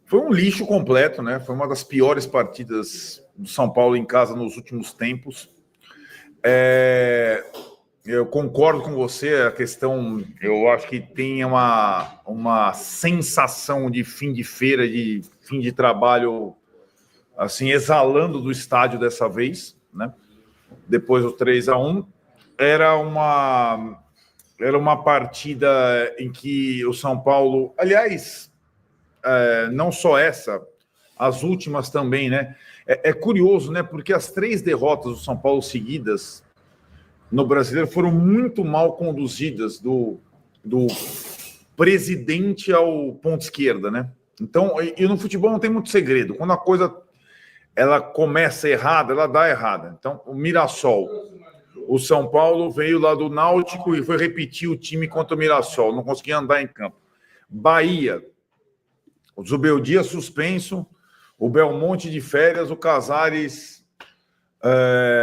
Foi um lixo completo, né? Foi uma das piores partidas do São Paulo em casa nos últimos tempos. Eu concordo com você, a questão, eu acho que tem uma sensação de fim de feira, de fim de trabalho, assim, exalando do estádio dessa vez, né? Depois do 3-1, era uma partida em que o São Paulo, aliás, não só essa, as últimas também, né? É curioso, né? Porque as 3 derrotas do São Paulo seguidas no Brasileiro foram muito mal conduzidas do presidente ao ponto esquerda, né? Então, e no futebol não tem muito segredo. Quando a coisa ela começa errada, ela dá errada. Então, o Mirassol, o São Paulo veio lá do Náutico e foi repetir o time contra o Mirassol, não conseguia andar em campo. Bahia, o Zubeldia suspenso, o Belmonte de férias, o Casares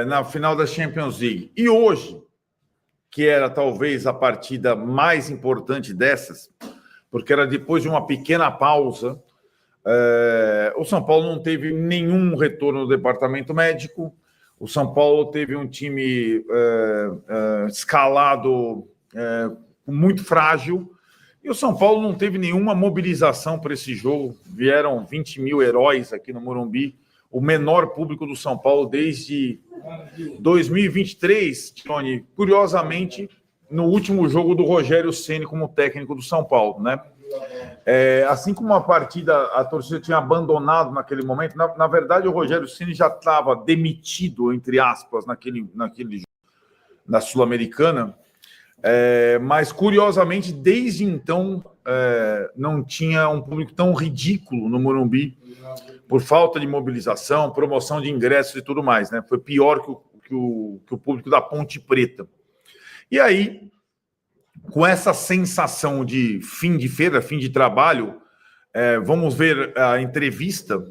na final da Champions League. E hoje, que era talvez a partida mais importante dessas, porque era depois de uma pequena pausa, o São Paulo não teve nenhum retorno do departamento médico, o São Paulo teve um time escalado muito frágil, e o São Paulo não teve nenhuma mobilização para esse jogo. Vieram 20 mil heróis aqui no Morumbi, o menor público do São Paulo desde 2023, Tony, curiosamente, no último jogo do Rogério Ceni como técnico do São Paulo, né? Assim como a partida, a torcida tinha abandonado naquele momento, na verdade o Rogério Ceni já estava demitido, entre aspas, naquele jogo, na Sul-Americana, mas curiosamente, desde então, não tinha um público tão ridículo no Morumbi, por falta de mobilização, promoção de ingressos e tudo mais, né? Foi pior que o público da Ponte Preta. E aí, com essa sensação de fim de feira, fim de trabalho, vamos ver a entrevista,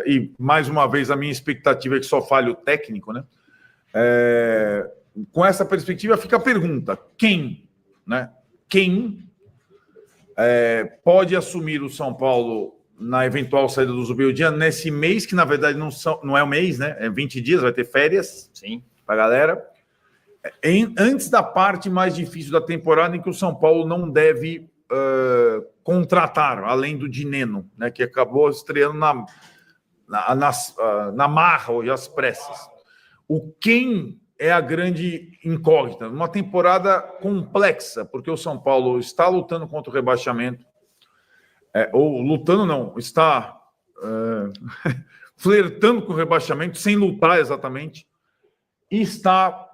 e mais uma vez a minha expectativa é que só fale o técnico, né? Com essa perspectiva fica a pergunta: quem, né? Quem pode assumir o São Paulo na eventual saída do Zubeldia nesse mês, que na verdade não é um mês, né? É 20 dias, vai ter férias, sim, para a galera. Antes da parte mais difícil da temporada, em que o São Paulo não deve contratar, além do Dineno, né? Que acabou estreando na marra hoje, às pressas. O quem é a grande incógnita. Uma temporada complexa, porque o São Paulo está lutando contra o rebaixamento, ou lutando não, está flertando com o rebaixamento, sem lutar exatamente, e está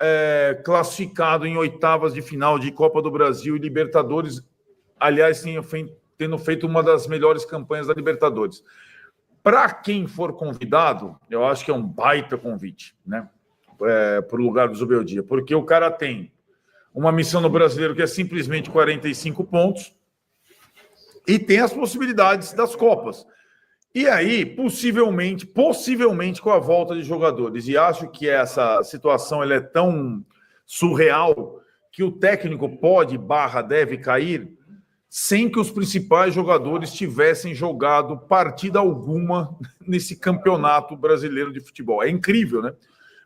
classificado em oitavas de final de Copa do Brasil e Libertadores, aliás, tendo feito uma das melhores campanhas da Libertadores. Para quem for convidado, eu acho que é um baita convite, né? Para o lugar do Zubeldia, porque o cara tem uma missão no Brasileiro que é simplesmente 45 pontos, e tem as possibilidades das Copas. E aí, possivelmente com a volta de jogadores. E acho que essa situação ela é tão surreal que o técnico deve cair sem que os principais jogadores tivessem jogado partida alguma nesse campeonato brasileiro de futebol. É incrível, né?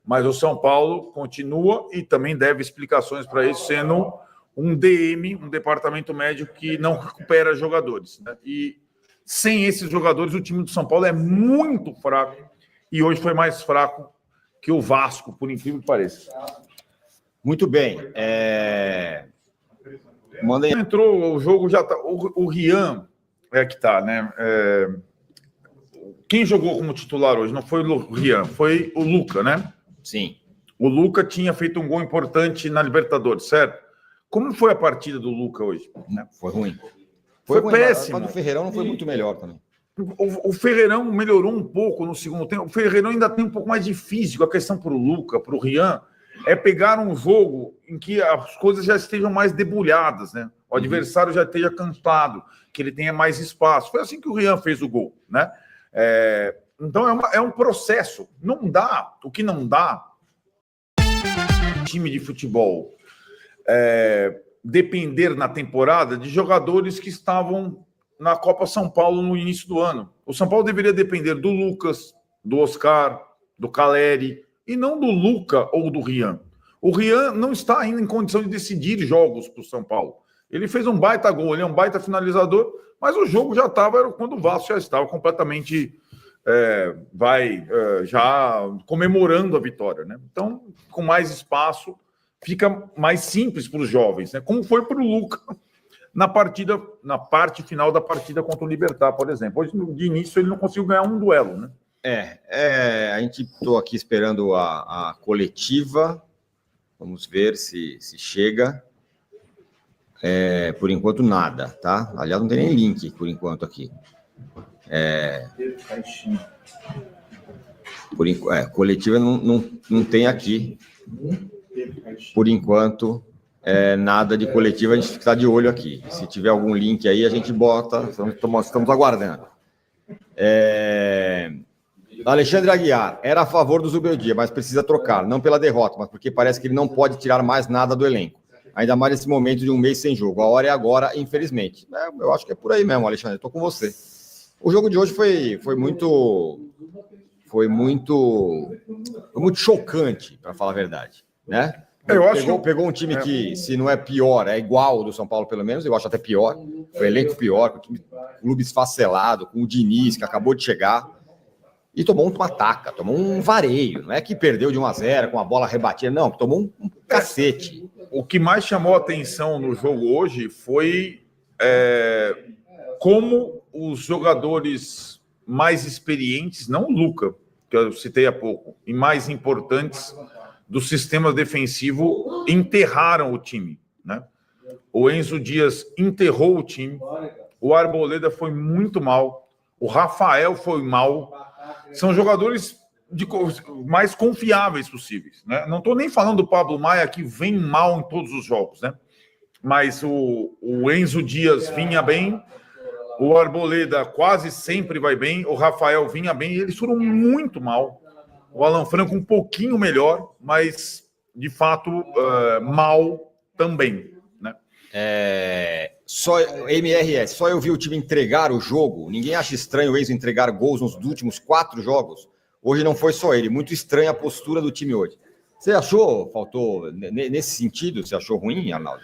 Mas o São Paulo continua e também deve explicações para isso, sendo um DM, um departamento médico que não recupera jogadores, né? E sem esses jogadores, o time do São Paulo é muito fraco, e hoje foi mais fraco que o Vasco, por incrível que pareça. Muito bem. Entrou o jogo, já tá. O Rian que tá, né? Quem jogou como titular hoje não foi o Rian, foi o Luca, né? Sim. O Luca tinha feito um gol importante na Libertadores, certo? Como foi a partida do Luca hoje? Foi ruim. Foi péssimo. Mas o Ferreirão não foi muito melhor também. O Ferreirão melhorou um pouco no segundo tempo. O Ferreirão ainda tem um pouco mais de físico. A questão para o Luca, para o Rian, é pegar um jogo em que as coisas já estejam mais debulhadas, né? O adversário já esteja cansado, que ele tenha mais espaço. Foi assim que o Rian fez o gol, né? Então é um processo. Não dá, o que não dá, time de futebol depender na temporada de jogadores que estavam na Copa São Paulo no início do ano. O São Paulo deveria depender do Lucas, do Oscar, do Caleri, e não do Luca ou do Rian. O Rian não está ainda em condição de decidir jogos para o São Paulo. Ele fez um baita gol, ele é um baita finalizador, mas o jogo já estava quando o Vasco já estava completamente já comemorando a vitória, né? Então, com mais espaço, fica mais simples para os jovens, né? Como foi para o Luca na parte final da partida contra o Libertad, por exemplo. Hoje, de início, ele não conseguiu ganhar um duelo, né? A gente estou aqui esperando a coletiva. Vamos ver se chega. Por enquanto, nada, tá? Aliás, não tem nem link, por enquanto, aqui. Coletiva não tem aqui. Por enquanto, nada de coletiva, a gente está de olho aqui. Se tiver algum link aí, a gente bota. Estamos aguardando. Alexandre Aguiar era a favor do Zubeldia, mas precisa trocar, não pela derrota, mas porque parece que ele não pode tirar mais nada do elenco. Ainda mais nesse momento de um mês sem jogo. A hora é agora, infelizmente. Eu acho que é por aí mesmo, Alexandre. Estou com você. O jogo de hoje foi muito chocante, para falar a verdade, né? Pegou um time que, se não é pior, é igual ao do São Paulo, pelo menos. Eu acho até pior. O elenco pior, com o clube esfacelado, com o Diniz, que acabou de chegar. E tomou uma taca, tomou um vareio. Não é que perdeu de 1-0 com a bola rebatida, não. Tomou um cacete. O que mais chamou a atenção no jogo hoje foi como os jogadores mais experientes, não o Luca, que eu citei há pouco, e mais importantes do sistema defensivo, enterraram o time, né? O Enzo Dias enterrou o time, o Arboleda foi muito mal, o Rafael foi mal. São jogadores mais confiáveis possíveis, né? Não estou nem falando do Pablo Maia, que vem mal em todos os jogos, né? Mas o Enzo Dias vinha bem, o Arboleda quase sempre vai bem, o Rafael vinha bem, e eles foram muito mal. O Alan Franco um pouquinho melhor, mas de fato mal também, né? Só MRS, só eu vi o time entregar o jogo. Ninguém acha estranho o Enzo entregar gols nos últimos 4 jogos? Hoje não foi só ele. Muito estranha a postura do time hoje. Você achou, faltou, nesse sentido, você achou ruim, Arnaldo?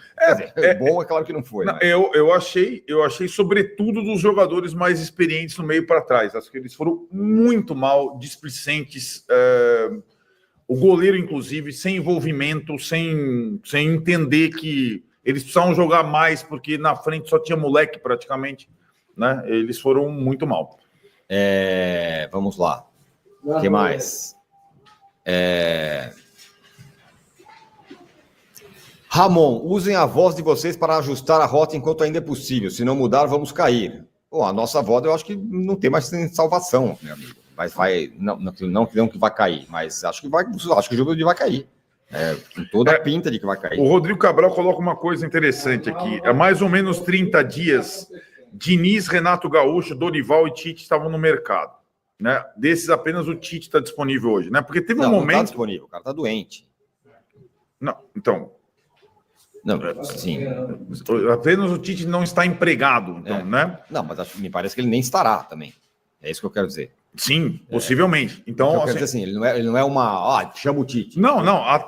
Bom, é claro que não foi. Não, mas... eu achei, sobretudo, dos jogadores mais experientes no meio para trás. Acho que eles foram muito mal, displicentes. O goleiro, inclusive, sem envolvimento, sem entender que eles precisavam jogar mais, porque na frente só tinha moleque praticamente, né? Eles foram muito mal. Vamos lá. O que mais? Ramon, usem a voz de vocês para ajustar a rota enquanto ainda é possível. Se não mudar, vamos cair. Bom, a nossa voz eu acho que não tem mais salvação, meu amigo. Mas não que vai cair, mas acho que o jogo vai cair. Com toda a pinta de que vai cair. O Rodrigo Cabral coloca uma coisa interessante aqui. Há mais ou menos 30 dias, Diniz, Renato Gaúcho, Dorival e Tite estavam no mercado, né? Desses, apenas o Tite está disponível hoje, né? Porque teve um momento... Não está disponível, o cara está doente. Não, então... Não, sim. Apenas o Tite não está empregado, então, né? Não, mas me parece que ele nem estará também. É isso que eu quero dizer. Sim, possivelmente. Então, assim, ele não é uma... chama o Tite. Não,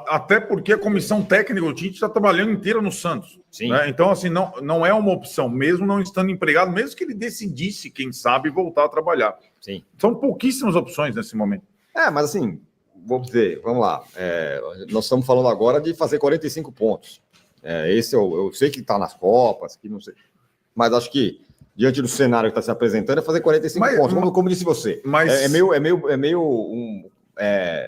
até porque a comissão técnica do Tite está trabalhando inteira no Santos. Sim. Né? Então, assim, não é uma opção, mesmo não estando empregado, mesmo que ele decidisse, quem sabe, voltar a trabalhar. Sim. São pouquíssimas opções nesse momento. Mas assim, vamos lá. Nós estamos falando agora de fazer 45 pontos. Esse eu sei que está nas Copas, que não sei. Mas acho que, diante do cenário que está se apresentando, é fazer 45 pontos, como disse você. Mas...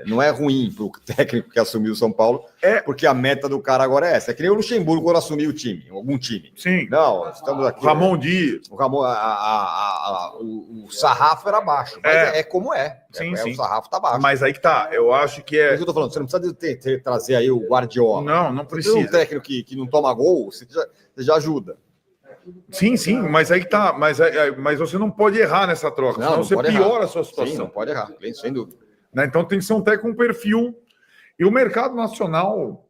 não é ruim para o técnico que assumiu o São Paulo, porque a meta do cara agora é essa. É que nem o Luxemburgo quando assumiu o time, algum time. Sim. Não, estamos aqui. Ramon Dias. O sarrafo era baixo, mas é como é. Sim. O sarrafo está baixo. Mas aí que tá, eu acho que é. Mas eu tô falando, você não precisa trazer aí o Guardiola. Não precisa. Um técnico que não toma gol, você já ajuda. Sim, mas aí que tá. Mas você não pode errar nessa troca, senão você piora a sua situação. Sim, não pode errar, sem dúvida. Né? Então tem que ser um técnico com perfil. E o mercado nacional.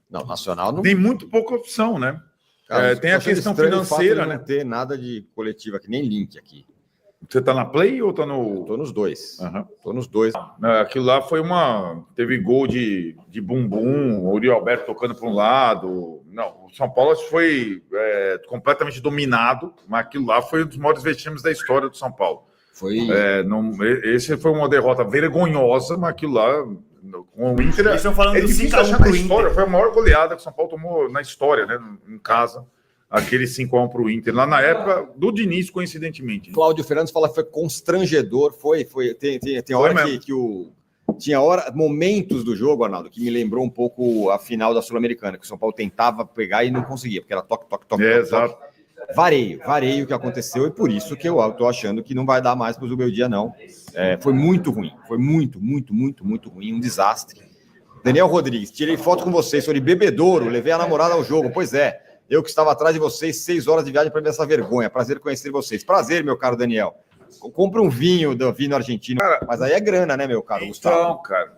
Nacional não... tem muito pouca opção, né? Cara, tem a questão financeira, né? Não ter nada de coletiva aqui, nem link aqui. Você tá na Play ou tá no... Tô nos dois. Uhum. Tô nos dois. Aquilo lá foi teve gol de bumbum, o Uri Alberto tocando para um lado. Não, o São Paulo foi completamente dominado, mas aquilo lá foi um dos maiores vexames da história do São Paulo. Esse foi uma derrota vergonhosa, mas aquilo lá, com o Inter... Eles estão falando é do difícil 5x1 achar na pro história, Inter. foi a maior goleada que o São Paulo tomou na história, né? Em casa. Aquele 5x1 para o Inter, lá na época do Diniz, coincidentemente. Cláudio Fernandes fala que foi constrangedor, tem hora tinha momentos do jogo, Arnaldo, que me lembrou um pouco a final da Sul-Americana, que o São Paulo tentava pegar e não conseguia, porque era toque. Exato. Vareio o que aconteceu, e por isso que eu tô achando que não vai dar mais para o meu dia, não. Foi muito ruim, foi muito ruim, um desastre. Daniel Rodrigues, tirei foto com vocês, sou de Bebedouro, levei a namorada ao jogo, pois é. Eu que estava atrás de vocês, 6 horas de viagem para ver essa vergonha. Prazer conhecer vocês. Prazer, meu caro Daniel. Compre um vinho argentino. Cara, mas aí é grana, né, meu caro Gustavo? Não, cara.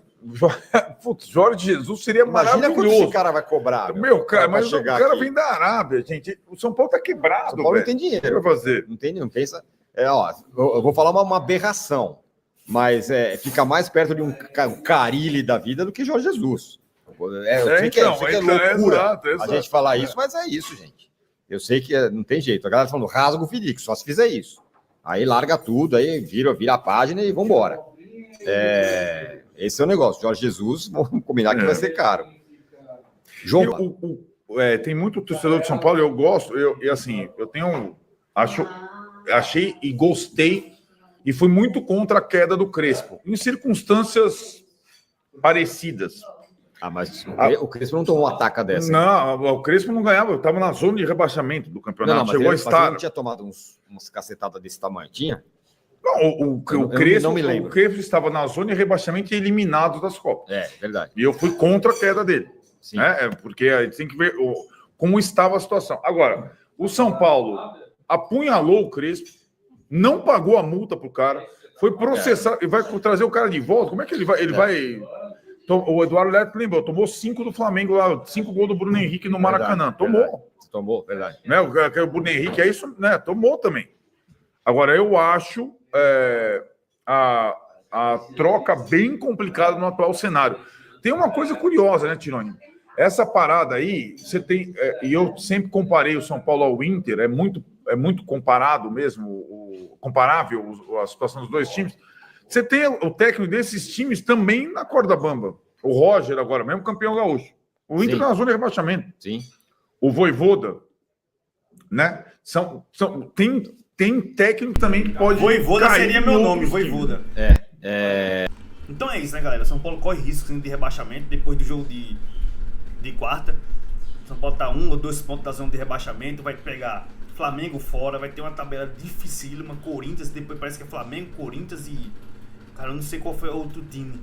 Putz, Jorge Jesus seria Imagina maravilhoso. Quanto esse cara vai cobrar. Meu cara, mas o cara aqui. Vem da Arábia, gente. O São Paulo tá quebrado, São Paulo velho. Não tem dinheiro. O que vai fazer? Não pensa... eu vou falar uma aberração, mas fica mais perto de um Carille da vida do que Jorge Jesus. Eu sei que é loucura exato. a gente falar isso, mas é isso, gente. Eu sei que não tem jeito. A galera tá falando, rasga o Felipe, só se fizer isso. Aí larga tudo, aí vira a página e vambora. Esse é o negócio. Jorge Jesus, vamos combinar que vai ser caro. João, tem muito torcedor de São Paulo, eu gosto, achei e gostei, e fui muito contra a queda do Crespo, em circunstâncias parecidas. Mas o Crespo não tomou uma ataca dessa. Não, o Crespo não ganhava, estava na zona de rebaixamento do campeonato. Chegou a estar. Mas ele não tinha tomado umas cacetadas desse tamanho, tinha? Não, o Crespo estava na zona de rebaixamento e eliminado das Copas. Verdade. E eu fui contra a queda dele. Sim. Porque a gente tem que ver como estava a situação. Agora, o São Paulo apunhalou o Crespo, não pagou a multa para o cara, foi processar e vai trazer o cara de volta. Como é que ele vai... O Eduardo Leite lembrou, tomou 5 do Flamengo lá, 5 gols do Bruno Henrique no Maracanã. Tomou, verdade. O Bruno Henrique, é isso, né? Tomou também. Agora, eu acho a troca bem complicada no atual cenário. Tem uma coisa curiosa, né, Tironi? Essa parada aí, você tem... e eu sempre comparei o São Paulo ao Inter, é muito comparado mesmo, comparável a situação dos dois times. Você tem o técnico desses times também na corda bamba. O Roger agora, mesmo campeão gaúcho. O Inter na zona de rebaixamento. Sim. O Vojvoda, né? Tem técnico também que pode... Vojvoda seria meu nome, Vojvoda. É. Então é isso, né, galera? São Paulo corre risco de rebaixamento depois do jogo de quarta. São Paulo tá 1 ou 2 pontos da zona de rebaixamento, vai pegar Flamengo fora, vai ter uma tabela dificílima, Corinthians, depois parece que é Flamengo, Corinthians e... Cara, eu não sei qual foi o outro time.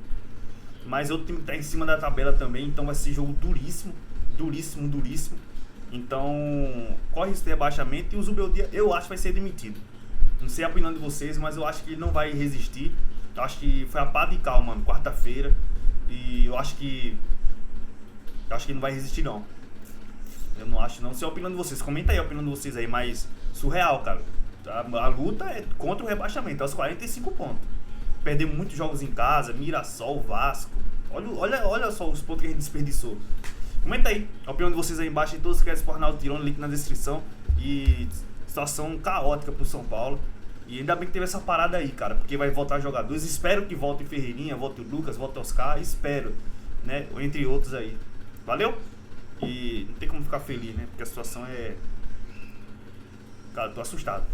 Mas outro time que tá em cima da tabela também, então vai ser jogo duríssimo. Então, corre esse rebaixamento e o Zubeldia, eu acho que vai ser demitido. Não sei a opinião de vocês, mas eu acho que ele não vai resistir. Eu acho que foi a pá de cal, mano, quarta-feira. E eu acho que ele não vai resistir, não. Eu não acho, não. Não sei a opinião de vocês. Comenta aí a opinião de vocês aí, mas surreal, cara. A luta é contra o rebaixamento, aos 45 pontos. Perdemos muitos jogos em casa, Mirassol, Vasco. Olha só os pontos que a gente desperdiçou. Comenta aí a opinião de vocês aí embaixo. Em todos os créditos por Arnaldo Tironi, link na descrição. E situação caótica pro São Paulo. E ainda bem que teve essa parada aí, cara, porque vai voltar jogadores. Espero que volte o Ferreirinha, volte o Lucas, volte o Oscar. Espero, né? Entre outros aí. Valeu? E não tem como ficar feliz, né? Porque a situação é... Cara, eu tô assustado.